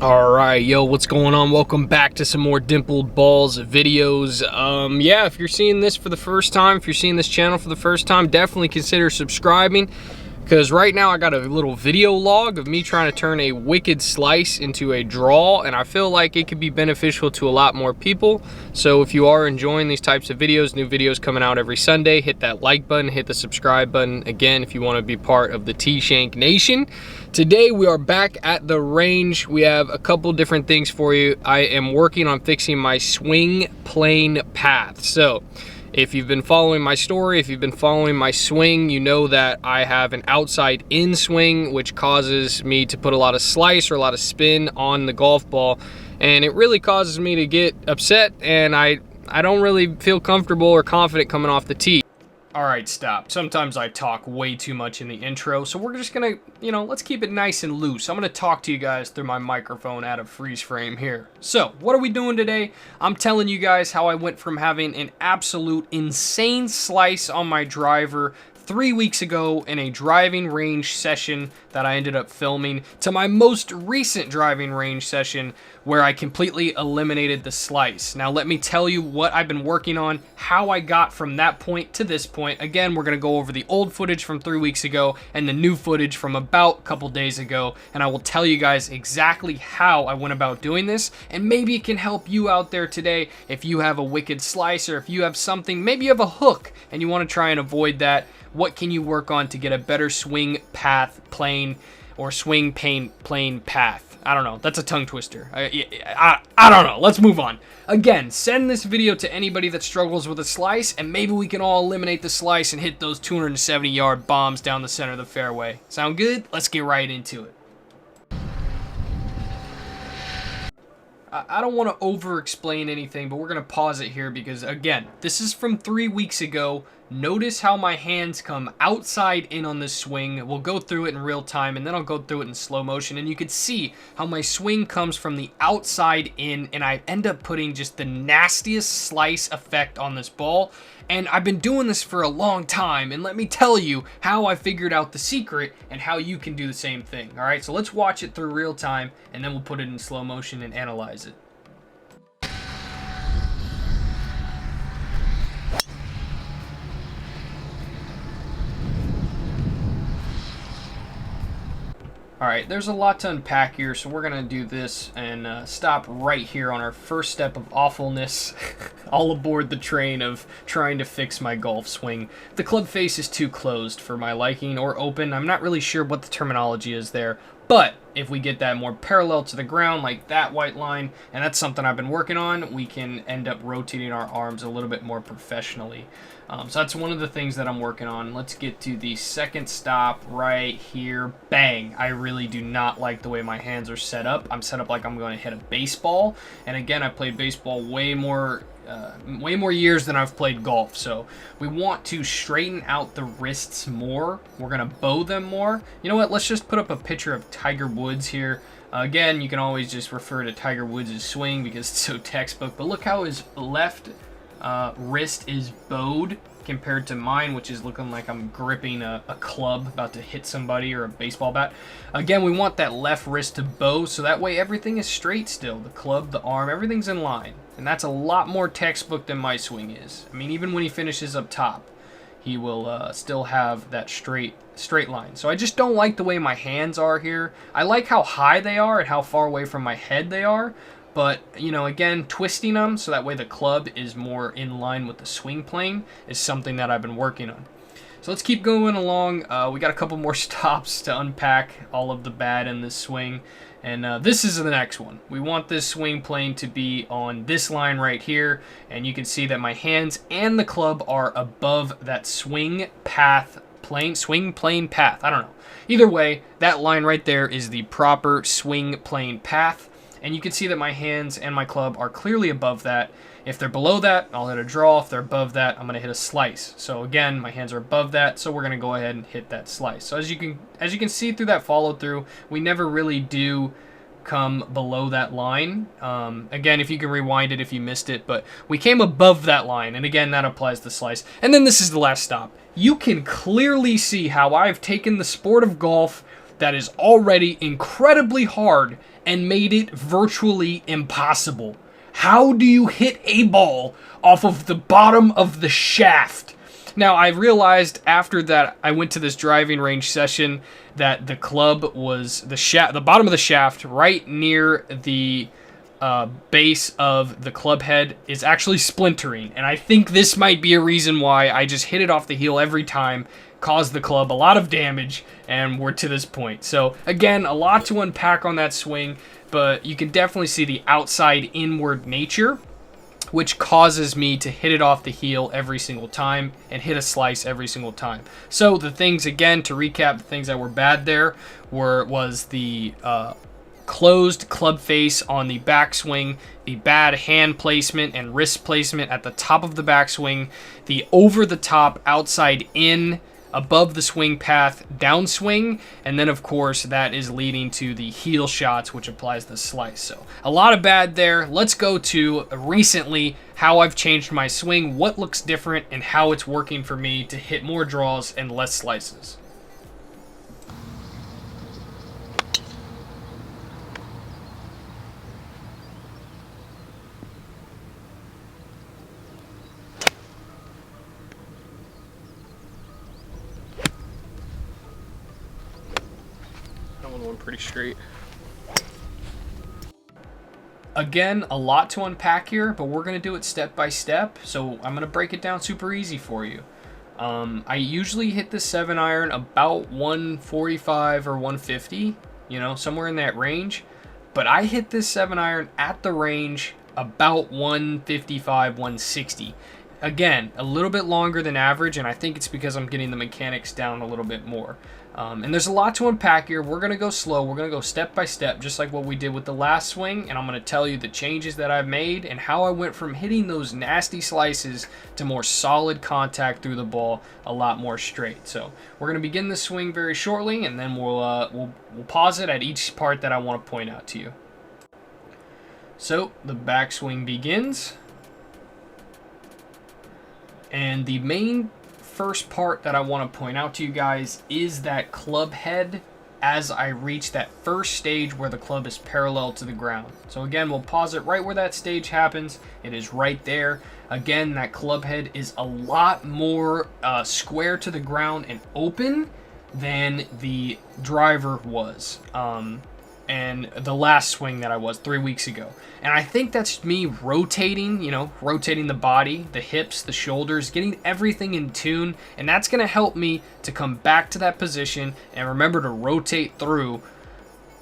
Alright, yo, what's going on? Welcome back to some more Dimpled Balls videos. Yeah, if you're seeing this for the first time, if you're seeing this channel for the first time, definitely consider subscribing. Because right now I got a little video log of me trying to turn a wicked slice into a draw, and I feel like it could be beneficial to a lot more people. So if you are enjoying these types of videos, new videos coming out every Sunday, hit that like button, hit the subscribe button. Again, if you want to be part of the T-Shank Nation. Today we are back at the range. We have a couple different things for you. I am working on fixing my swing plane path. So if you've been following my story, if you've been following my swing, you know that I have an outside in swing, which causes me to put a lot of slice or a lot of spin on the golf ball. And it really causes me to get upset, and I don't really feel comfortable or confident coming off the tee. All right, stop. Sometimes I talk way too much in the intro, so we're just gonna, let's keep it nice and loose. I'm gonna talk to you guys through my microphone out of freeze frame here. So, what are we doing today? I'm telling you guys how I went from having an absolute insane slice on my driver 3 weeks ago in a driving range session that I ended up filming to my most recent driving range session where I completely eliminated the slice. Now let me tell you what I've been working on, how I got from that point to this point. Again, we're going to go over the old footage from 3 weeks ago and the new footage from about a couple days ago, and I will tell you guys exactly how I went about doing this, and maybe it can help you out there today if you have a wicked slice, or if you have something, maybe you have a hook and you want to try and avoid that. What can you work on to get a better swing path plane or swing plane path? I don't know. That's a tongue twister. I don't know. Let's move on. Again, send this video to anybody that struggles with a slice, and maybe we can all eliminate the slice and hit those 270-yard bombs down the center of the fairway. Sound good? Let's get right into it. I don't want to over-explain anything, but we're going to pause it here because, again, this is from 3 weeks ago. Notice how my hands come outside in on this swing. We'll go through it in real time, and then I'll go through it in slow motion, and you can see how my swing comes from the outside in, and I end up putting just the nastiest slice effect on this ball. And I've been doing this for a long time, and let me tell you how I figured out the secret and how you can do the same thing. All right, so let's watch it through real time, and then we'll put it in slow motion and analyze it. Alright, there's a lot to unpack here, so we're going to do this and stop right here on our first step of awfulness, all aboard the train of trying to fix my golf swing. The club face is too closed for my liking, or open. I'm not really sure what the terminology is there, but if we get that more parallel to the ground, like that white line, and that's something I've been working on, we can end up rotating our arms a little bit more professionally. So that's one of the things that I'm working on. Let's get to the second stop right here. Bang! I really do not like the way my hands are set up. I'm set up like I'm going to hit a baseball. And again, I played baseball way more years than I've played golf. So we want to straighten out the wrists more. We're going to bow them more. You know what? Let's just put up a picture of Tiger Woods here. Again, you can always just refer to Tiger Woods' swing because it's so textbook. But look how his left wrist is bowed compared to mine, which is looking like I'm gripping a club about to hit somebody, or a baseball bat. Again, we want that left wrist to bow so that way everything is straight still. The club, the arm, everything's in line. And that's a lot more textbook than my swing is. I mean, even when he finishes up top, he will still have that straight line. So I just don't like the way my hands are here. I like how high they are and how far away from my head they are. But, again, twisting them so that way the club is more in line with the swing plane is something that I've been working on. So let's keep going along. We got a couple more stops to unpack all of the bad in this swing. And this is the next one. We want this swing plane to be on this line right here. And you can see that my hands and the club are above that swing plane path. I don't know. Either way, that line right there is the proper swing plane path. And you can see that my hands and my club are clearly above that. If they're below that, I'll hit a draw. If they're above that, I'm going to hit a slice. So again, my hands are above that, so we're going to go ahead and hit that slice. So as you can see through that follow through, we never really do come below that line. Again, if you can rewind it if you missed it, but we came above that line, and again, that applies the slice. And then this is the last stop. You can clearly see how I've taken the sport of golf that is already incredibly hard and made it virtually impossible. How do you hit a ball off of the bottom of the shaft? Now, I realized after that I went to this driving range session that the club was the bottom of the shaft right near the base of the club head is actually splintering, and I think this might be a reason why I just hit it off the heel every time, caused the club a lot of damage, and we're to this point. So again, a lot to unpack on that swing, but you can definitely see the outside inward nature, which causes me to hit it off the heel every single time and hit a slice every single time. So the things, again, to recap, the things that were bad there was the closed club face on the backswing, the bad hand placement and wrist placement at the top of the backswing, the over-the-top outside in above the swing path downswing, and then of course that is leading to the heel shots, which applies the slice. So a lot of bad there. Let's go to recently how I've changed my swing, what looks different, and how it's working for me to hit more draws and less slices. Went pretty straight. Again, a lot to unpack here, but we're going to do it step by step, so I'm going to break it down super easy for you. I usually hit the 7-iron about 145 or 150, you know, somewhere in that range, but I hit this 7-iron at the range about 155, 160. Again, a little bit longer than average, and I think it's because I'm getting the mechanics down a little bit more. And there's a lot to unpack here. We're going to go slow. We're going to go step by step, just like what we did with the last swing, and I'm going to tell you the changes that I've made and how I went from hitting those nasty slices to more solid contact through the ball, a lot more straight. So we're going to begin the swing very shortly, and then we'll pause it at each part that I want to point out to you. So the backswing begins. And the main first part that I want to point out to you guys is that club head as I reach that first stage where the club is parallel to the ground. So again, we'll pause it right where that stage happens. It is right there. Again, that club head is a lot more square to the ground and open than the driver was. And the last swing that I was 3 weeks ago. And I think that's me rotating, rotating the body, the hips, the shoulders, getting everything in tune, and that's going to help me to come back to that position and remember to rotate through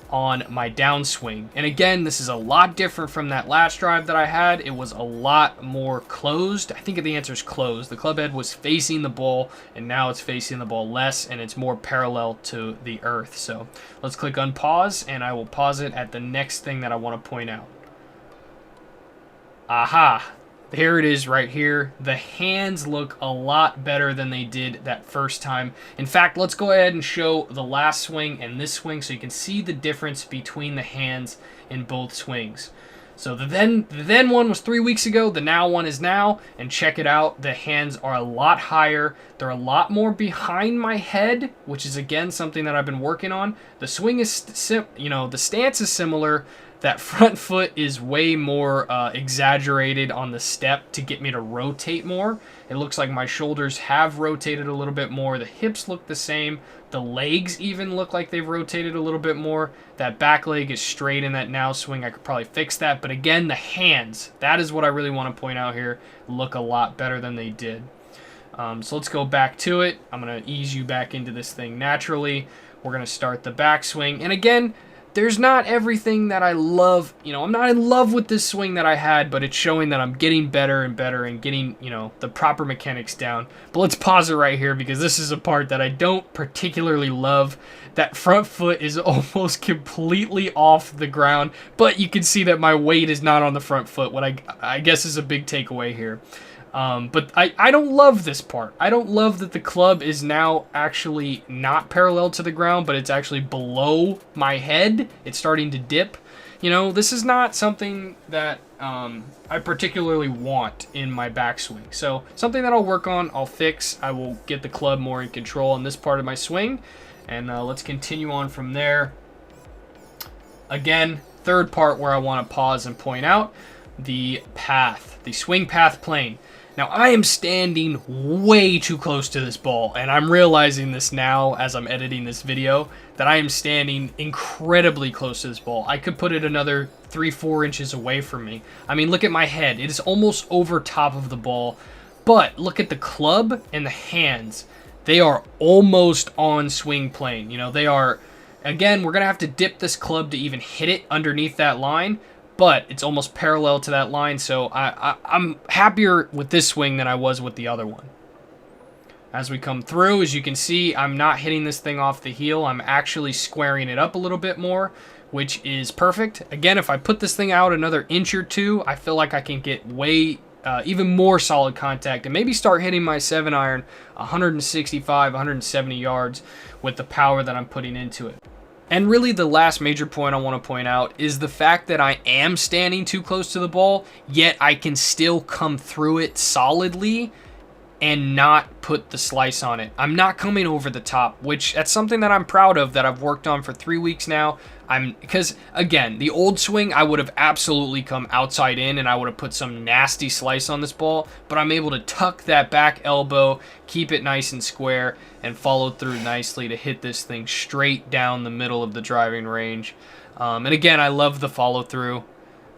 on my downswing. And again, this is a lot different from that last drive that I had. It was a lot more closed. I think the answer is closed. The club head was facing the ball, and now it's facing the ball less, and it's more parallel to the earth. So let's click unpause, and I will pause it at the next thing that I want to point out. Aha! Here it is right here. The hands look a lot better than they did that first time. In fact, let's go ahead and show the last swing and this swing so you can see the difference between the hands in both swings. So the then one was 3 weeks ago, the now one is now, and check it out. The hands are a lot higher. They're a lot more behind my head, which is again something that I've been working on. The swing is, the stance is similar. That front foot is way more exaggerated on the step to get me to rotate more. It looks like my shoulders have rotated a little bit more. The hips look the same. The legs even look like they've rotated a little bit more. That back leg is straight in that now swing. I could probably fix that. But again, the hands, that is what I really want to point out here, look a lot better than they did. So let's go back to it. I'm going to ease you back into this thing naturally. We're going to start the backswing. And again, there's not everything that I love. I'm not in love with this swing that I had, but it's showing that I'm getting better and better and getting, the proper mechanics down. But let's pause it right here because this is a part that I don't particularly love. That front foot is almost completely off the ground, but you can see that my weight is not on the front foot, what I guess is a big takeaway here. But I don't love this part. I don't love that the club is now actually not parallel to the ground, but it's actually below my head. It's starting to dip. This is not something that I particularly want in my backswing. So something that I'll work on, I'll fix. I will get the club more in control on this part of my swing. And let's continue on from there. Again, third part where I want to pause and point out the path, the swing path plane. Now, I am standing way too close to this ball, and I'm realizing this now as I'm editing this video, that I am standing incredibly close to this ball. I could put it another 3-4 inches away from me. I mean, look at my head. It is almost over top of the ball, but look at the club and the hands. They are almost on swing plane. You know, they are, again, we're going to have to dip this club to even hit it underneath that line, but it's almost parallel to that line, so I'm happier with this swing than I was with the other one. As we come through, as you can see, I'm not hitting this thing off the heel. I'm actually squaring it up a little bit more, which is perfect. Again, if I put this thing out another inch or two, I feel like I can get way even more solid contact and maybe start hitting my 7-iron 165, 170 yards with the power that I'm putting into it. And really the last major point I want to point out is the fact that I am standing too close to the ball, yet I can still come through it solidly and not put the slice on it. I'm not coming over the top, which that's something that I'm proud of, that I've worked on for 3 weeks now. Because again, the old swing, I would have absolutely come outside in and I would have put some nasty slice on this ball, but I'm able to tuck that back elbow, keep it nice and square, and follow through nicely to hit this thing straight down the middle of the driving range. And again, I love the follow through.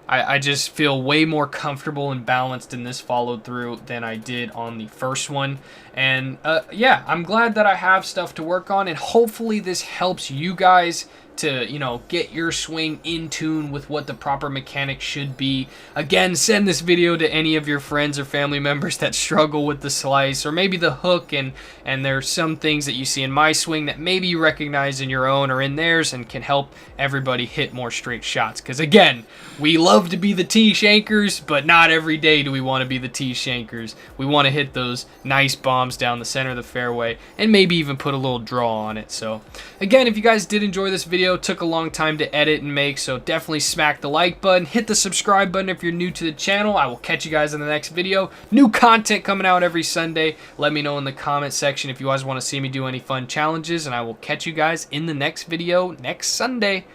I just feel way more comfortable and balanced in this follow through than I did on the first one. And yeah, I'm glad that I have stuff to work on, and hopefully this helps you guys to, you know, get your swing in tune with what the proper mechanics should be. Again, send this video to any of your friends or family members that struggle with the slice or maybe the hook, and there's some things that you see in my swing that maybe you recognize in your own or in theirs and can help everybody hit more straight shots. Because again, we love to be the tee shankers, but not every day do we want to be the tee shankers. We want to hit those nice bombs down the center of the fairway and maybe even put a little draw on it. So again, if you guys did enjoy this video, took a long time to edit and make, so definitely smack the like button, hit the subscribe button if you're new to the channel. I will catch you guys in the next video. New content coming out every Sunday. Let me know in the comment section if you guys want to see me do any fun challenges, and I will catch you guys in the next video next Sunday.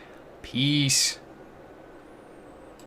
Peace.